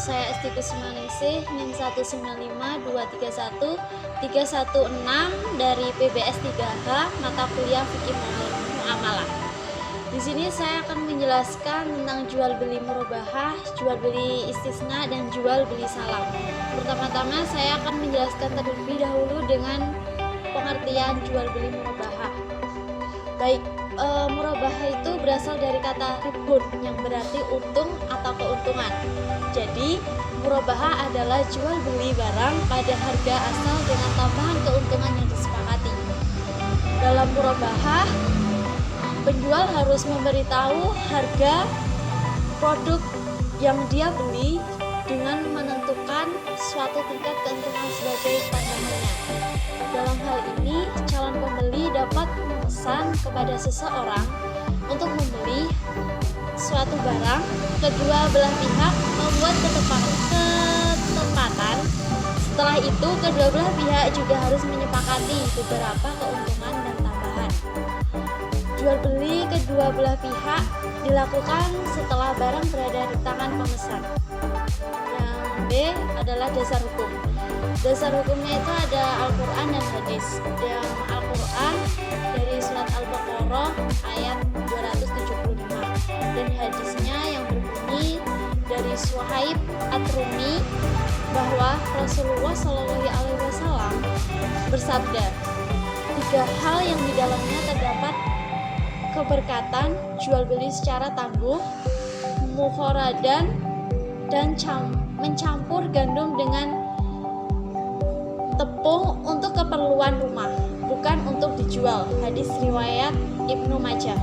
saya Esti Kusmaningsih, NIM 195231316 dari PBS 3H, mata kuliah Fikih Muamalah. Di sini saya akan menjelaskan tentang jual beli murabahah, jual beli istisna, dan jual beli salam. Pertama-tama saya akan menjelaskan terlebih dahulu dengan pengertian jual beli murabahah. Baik, murabahah itu berasal dari kata ribhun yang berarti untung atau keuntungan. Jadi, murabahah adalah jual beli barang pada harga asal dengan tambahan keuntungan yang disepakati. Dalam murabahah, penjual harus memberitahu harga produk yang dia beli dengan menentukan suatu tingkat keuntungan sebagai tambahannya. Dalam hal ini, calon pembeli dapat memesan kepada seseorang untuk membeli suatu barang. Kedua belah pihak membuat ketepatan. Setelah itu, kedua belah pihak juga harus menyepakati beberapa keuntungan dan tambahan. Jual beli kedua belah pihak dilakukan setelah barang berada di tangan pemesan. Yang B adalah dasar hukum. Dasar hukumnya itu ada Al-Quran dan hadis. Yang Al-Quran dari surat Al-Baqarah ayat 275, dan hadisnya yang berbunyi dari Suhaib At-Rumi bahwa Rasulullah SAW bersabda, 3 hal yang di dalamnya terdapat keberkatan: jual beli secara tangguh, mukharadan, dan mencampur gandum dengan tepung untuk keperluan rumah, bukan untuk dijual. Hadis riwayat Ibnu Majah.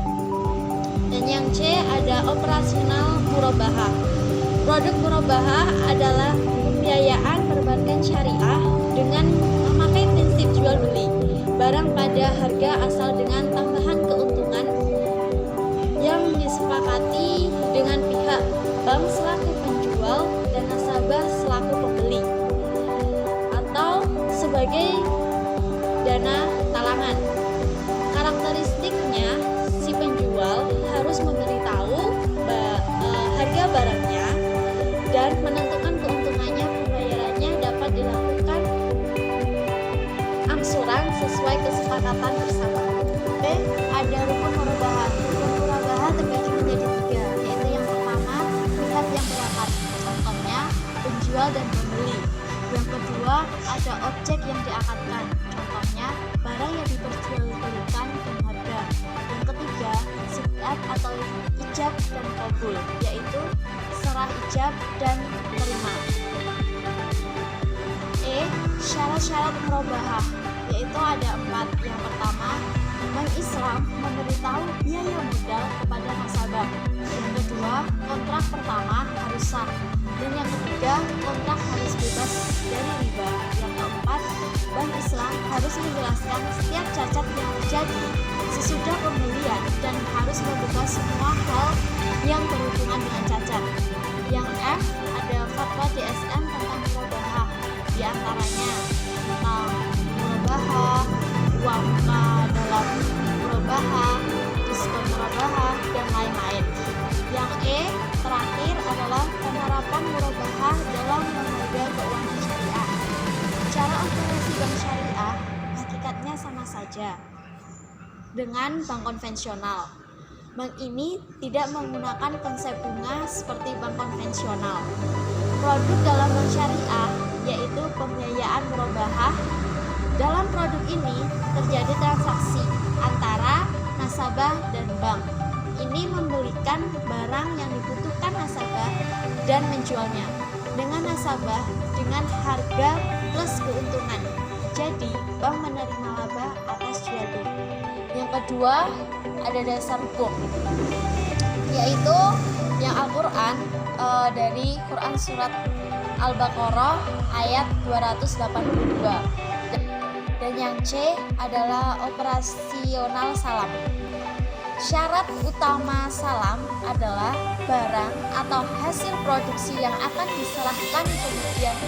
Dan yang C ada operasional murabahah. Produk murabahah adalah pembiayaan perbankan syariah dengan memakai prinsip jual beli barang pada harga asal dengan tambahan keuntungan yang disepakati dengan pihak bank selaku penjual dan nasabah selaku pembeli, atau sebagai dana talangan. Karakteristiknya, si penjual harus memberitahu harga barangnya dan menentukan keuntungannya. Pembayarannya dapat dilakukan angsuran sesuai kesepakatan bersama. B. Ada rukun murabahah. Rukun murabahah terbagi menjadi 3, yaitu yang pertama, pihak yang berangkat, contohnya penjual dan pembeli. Yang kedua, ada objek yang diakadkan, contohnya barang yang diperjualbelikan dan harga. Yang ketiga, siqat atau ijab dan qabul, yaitu serah ijab dan terima. E. Syarat-syarat murabahah, yaitu ada 4. Yang pertama, Bank Islam memberitahu biaya modal kepada nasabah. Yang kedua, kontrak pertama harus sah. Dan yang ketiga, kontrak harus bebas dari riba. Yang keempat, Bank Islam harus menjelaskan setiap cacat yang terjadi sesudah pembelian dan harus membuka semua hal yang berhubungan dengan cacat. Yang F ada fatwa DSM tentang murabahah, di antaranya tentang murabahah, uang muka dalam murabahah, diskon murabahah, dan lain-lain. Yang E terakhir adalah penerapan murabahah dalam lembaga keuangan syariah. Cara operasi bank syariah hakikatnya sama saja dengan bank konvensional. Bank ini tidak menggunakan konsep bunga seperti bank konvensional. Produk dalam bank syariah yaitu pembiayaan murabahah. Dalam produk ini terjadi transaksi antara nasabah dan bank. Ini membelikan barang yang dibutuhkan nasabah dan menjualnya dengan nasabah dengan harga plus keuntungan. Jadi, bank menerima laba atas jual beli. Yang kedua, ada dasar hukum, yaitu yang Al-Quran dari Quran surat Al-Baqarah ayat 282. Dan yang C adalah operasional salam. Syarat utama salam adalah barang atau hasil produksi yang akan diserahkan kemudian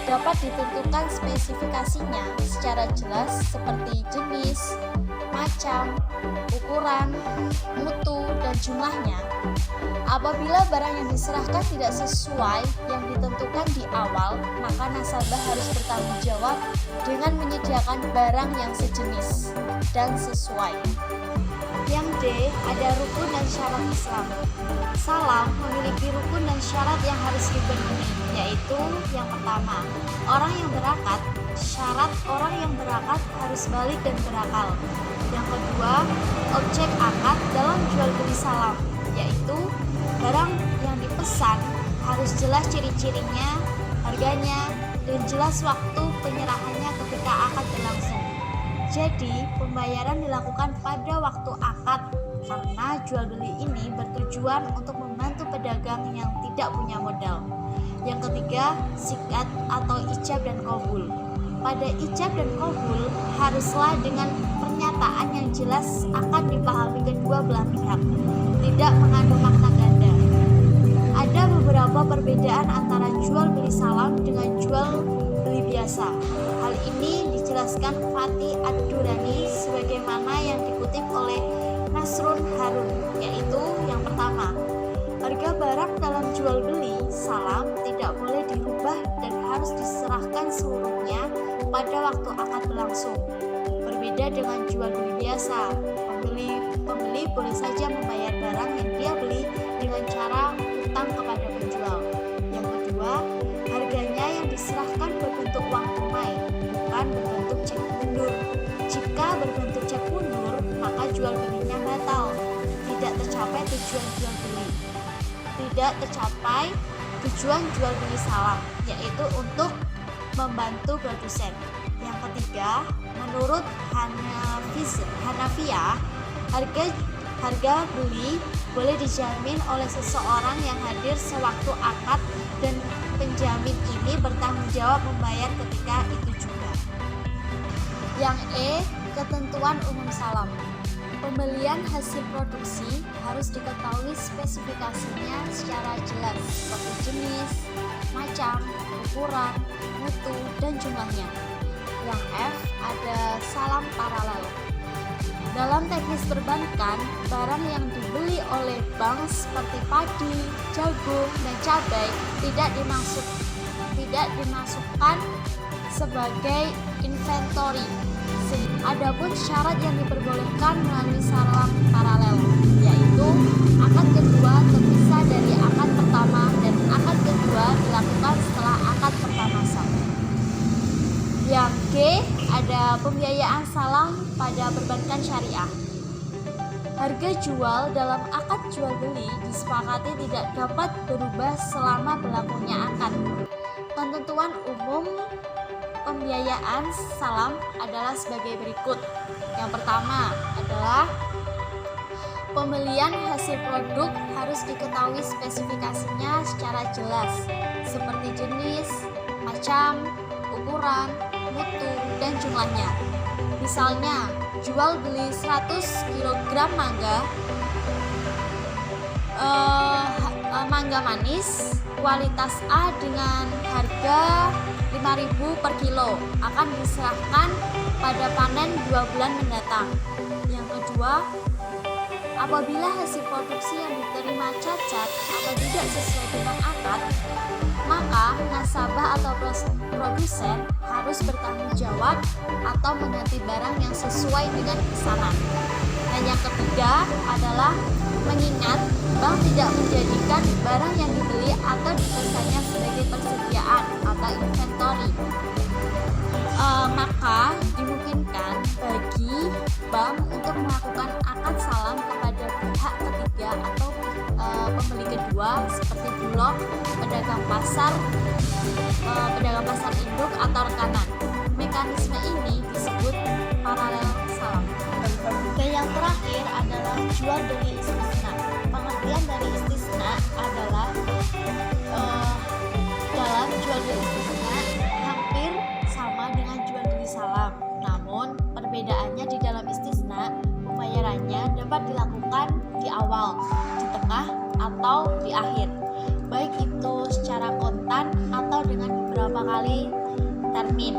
dapat ditentukan spesifikasinya secara jelas seperti jenis, macam, ukuran, mutu, dan jumlahnya. Apabila barang yang diserahkan tidak sesuai yang ditentukan di awal, maka nasabah harus bertanggung jawab dengan menyediakan barang yang sejenis dan sesuai. Yang D, ada rukun dan syarat Islam. Salam memiliki rukun dan syarat yang harus dipenuhi, yaitu yang pertama, orang yang berakad. Syarat orang yang berakad harus balik dan berakal. Yang kedua, objek akad dalam jual beli salam, yaitu barang yang dipesan harus jelas ciri-cirinya, harganya, dan jelas waktu penyerahannya ketika akad berlangsung. Jadi, pembayaran dilakukan pada waktu akad karena jual beli ini bertujuan untuk membantu pedagang yang tidak punya modal. Yang ketiga, sikat atau ijab dan qabul. Pada ijab dan qabul haruslah dengan pernyataan yang jelas akan dipahami kedua belah pihak, tidak mengandung makna ganda. Ada beberapa perbedaan antara jual beli salam dengan jual beli biasa. Hal ini dijelaskan Fatih Ad-Durani sebagaimana yang dikutip oleh Nasrun Harun, yaitu yang pertama, harga barang dalam jual beli salam tidak boleh dirubah dan harus diserahkan seluruhnya pada waktu akad berlangsung. Berbeda dengan jual beli biasa, pembeli boleh saja membayar barang yang dia beli dengan cara utang kepada penjual. Yang kedua, harganya yang diserahkan berbentuk uang tunai, bukan berbentuk cek mundur. Jika berbentuk cek mundur, maka jual belinya batal, tidak tercapai tujuan jual beli. Tidak tercapai tujuan jual beli salam, yaitu untuk membantu produsen. Yang ketiga, menurut Hanafiyah, harga beli boleh dijamin oleh seseorang yang hadir sewaktu akad dan penjamin ini bertanggung jawab membayar ketika itu juga. Yang E, ketentuan umum salam. Pembelian hasil produksi harus diketahui spesifikasinya secara jelas, seperti jenis, macam, ukuran, mutu, dan jumlahnya. Yang F, ada salam paralel. Dalam teknis perbankan, barang yang dibeli oleh bank seperti padi, jagung, dan cabai tidak dimasukkan sebagai inventory. Adapun syarat yang diperbolehkan melalui salam paralel, yaitu akad kedua terpisah dari akad pertama dan akad kedua dilakukan setelah akad pertama sah. Yang G, ada pembiayaan salam pada perbankan syariah. Harga jual dalam akad jual beli disepakati tidak dapat berubah selama berlakunya akad. Ketentuan umum pembiayaan salam adalah sebagai berikut. Yang pertama adalah pembelian hasil produk harus diketahui spesifikasinya secara jelas, seperti jenis, macam, ukuran, mutu, dan jumlahnya. Misalnya, jual beli 100 kg mangga manis kualitas A dengan harga 5.000 per kilo akan diserahkan pada panen 2 bulan mendatang. Yang kedua, apabila hasil produksi yang diterima cacat atau tidak sesuai dengan akad, maka nasabah atau produsen harus bertanggung jawab atau mengganti barang yang sesuai dengan pesanan. Dan yang ketiga adalah mengingat bank tidak menjadikan barang yang dibeli atau dipesannya sebagai persediaan atau inventory. Maka dimungkinkan bagi bank untuk melakukan akad salam kepada pihak ketiga atau pembeli kedua seperti bulog, pedagang pasar induk atau rekanan. Mekanisme ini disebut paralel salam. Dan yang terakhir adalah jual beli istisna. Pengertian dari istisna adalah dalam jual beli istisna hampir sama dengan jual beli salam. Namun perbedaannya di dalam istisna pembayarannya dapat dilakukan di awal, di tengah, atau di akhir, baik itu secara kontan atau dengan beberapa kali termin.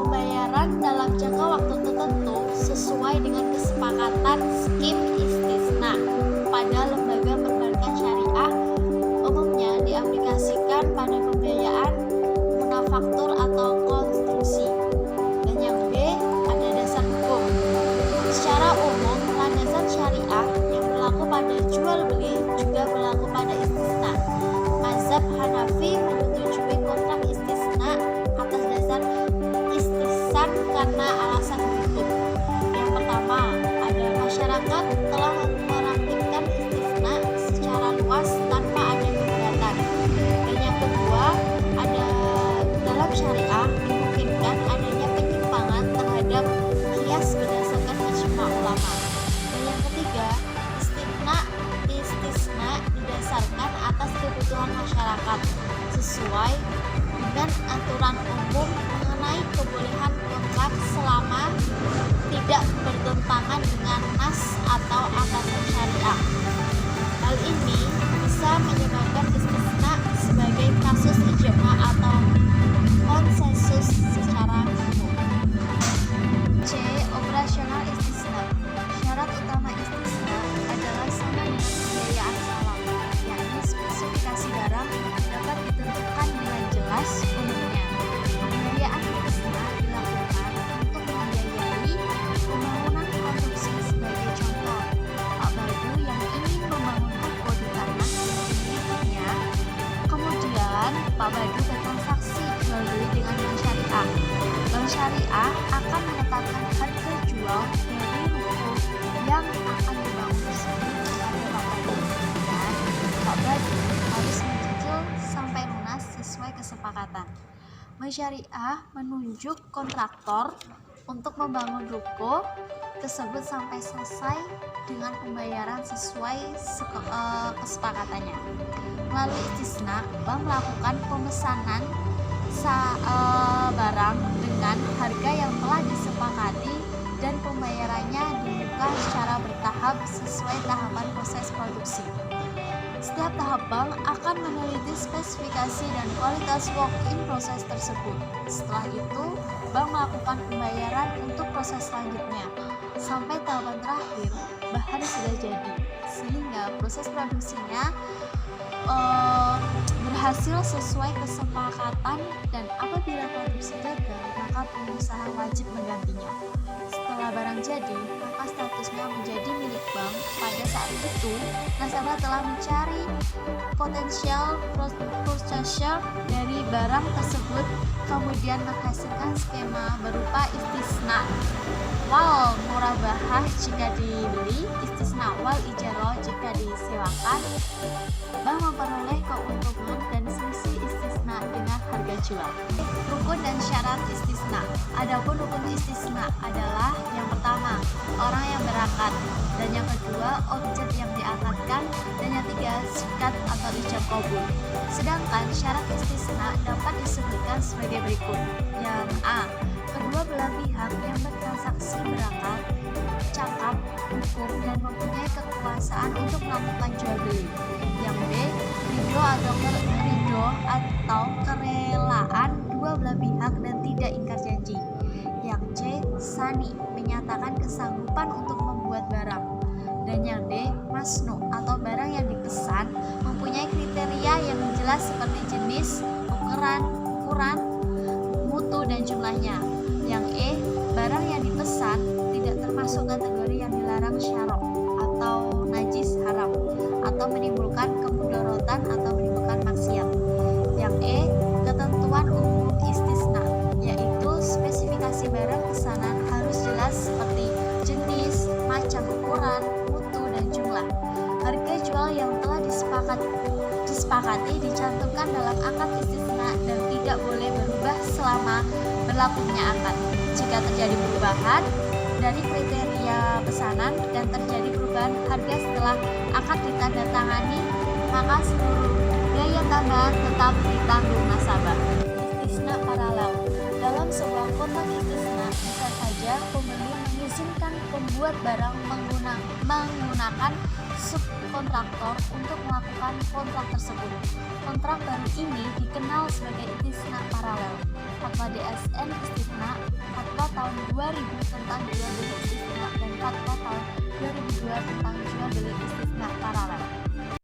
pembayaran dalam jangka waktu tertentu sesuai dengan kesepakatan skim istisna pada lembaga perbankan syariah umumnya diaplikasikan pada pembiayaan manufaktur atau konstruksi. Dan yang B, ada dasar hukum. Secara umum, landasan syariah yang berlaku pada jual beli juga berlaku pada istisna. Mazhab Hanafi menyetujui kontrak istisna atas dasar istisna karena alasan berikut. Yang pertama, ada masyarakat telah meraktifkan istisna secara luas tanpa ada keberatan. Dan yang kedua, ada dalam syariah dimungkinkan adanya penyimpangan terhadap kias berdasarkan ijma ulama. Dan yang ketiga, istisna didasarkan atas kebutuhan masyarakat sesuai dengan aturan umum mengenai kebolehan kontrak selama tidak bertentangan dengan nas atau atasan syariah. Hal ini bisa menyebabkan istisna sebagai kasus ijma atau konsensus secara umum. C. Operasional istisna. Syarat utama istisna adalah sama dengan pembiayaan salam, yakni spesifikasi barang dapat ditentukan dengan jelas umumnya. Pembiayaan istisna dilakukan untuk membiayai pembangunan konstruksi sebagai contoh. Pak Badu yang ingin membangun toko di tanah miliknya, kemudian Pak Badu bertransaksi jual beli dengan bank syariah. Bank syariah akan menetapkan harga jual dari ruko yang akan dibangun tersebut kepada Pak Badu, dan Pak Badu harus mencicil sampai lunas sesuai kesepakatan. Bank syariah menunjuk kontraktor untuk membangun ruko tersebut sampai selesai dengan pembayaran sesuai kesepakatannya. Melalui istisna, bank melakukan pemesanan barang dengan harga yang telah disepakati dan pembayarannya dibuka secara bertahap sesuai tahapan proses produksi. Setiap tahap bank akan meneliti spesifikasi dan kualitas work in proses tersebut. Setelah itu, bank melakukan pembayaran untuk proses selanjutnya. Sampai tahapan terakhir, bahan sudah jadi, sehingga proses produksinya berhasil sesuai kesepakatan, dan apabila produksi gagal, maka pengusaha wajib menggantinya. Setelah barang jadi, maka statusnya menjadi milik bank. Pada saat itu, nasabah telah mencari potensial purchaser dari barang tersebut, kemudian menghasilkan skema berupa istisna wal murabahah jika dibeli, istisna wal ijarah jika disewakan. Bank memperoleh keuntungan dan selisih istisna dengan harga jual. Rukun dan syarat istisna. Adapun rukun istisna adalah yang pertama, orang yang berakad, dan yang kedua, objek yang diakadkan, dan yang tiga, sikat atau ijab kabul. Sedangkan syarat istisna dapat disebutkan sebagai berikut. Yang A, kedua belah pihak yang bertransaksi berakad, cakap, hukum, dan mempunyai kekuasaan untuk melakukan jual beli. Yang B, ridho atau kerelaan dua belah pihak dan tidak ingkar janji. Yang C, sani, menyatakan kesanggupan untuk membuat barang. Dan yang D, masnu, atau barang yang dipesan mempunyai kriteria yang jelas seperti jenis, ukuran, mutu, dan jumlahnya. Yang E, barang yang dipesan tidak termasuk kategori yang dilarang syarok atau najis haram atau menimbulkan kemudorotan atau menimbulkan maksiat. Yang E, ketentuan umum istisna, yaitu spesifikasi barang pesanan harus jelas seperti jenis, macam ukuran, mutu, dan jumlah. Harga jual yang telah disepakati dicantumkan dalam akad istisna dan tidak boleh berubah selama berlakunya akad. Jika terjadi perubahan dari kriteria pesanan dan terjadi perubahan harga setelah akad ditandatangani, maka seluruh biaya tambahan tetap ditanggung nasabah. Istisna paralel. Dalam sebuah kontrak istisna, bisa saja pembeli diizinkan pembuat barang menggunakan subkontraktor untuk melakukan kontrak tersebut. Kontrak baru ini dikenal sebagai istisna paralel. Fatwa DSN istisna, Fatwa tahun 2000 tentang jual beli istisna, dan Fatwa tahun 2002 tentang jual beli istisna paralel.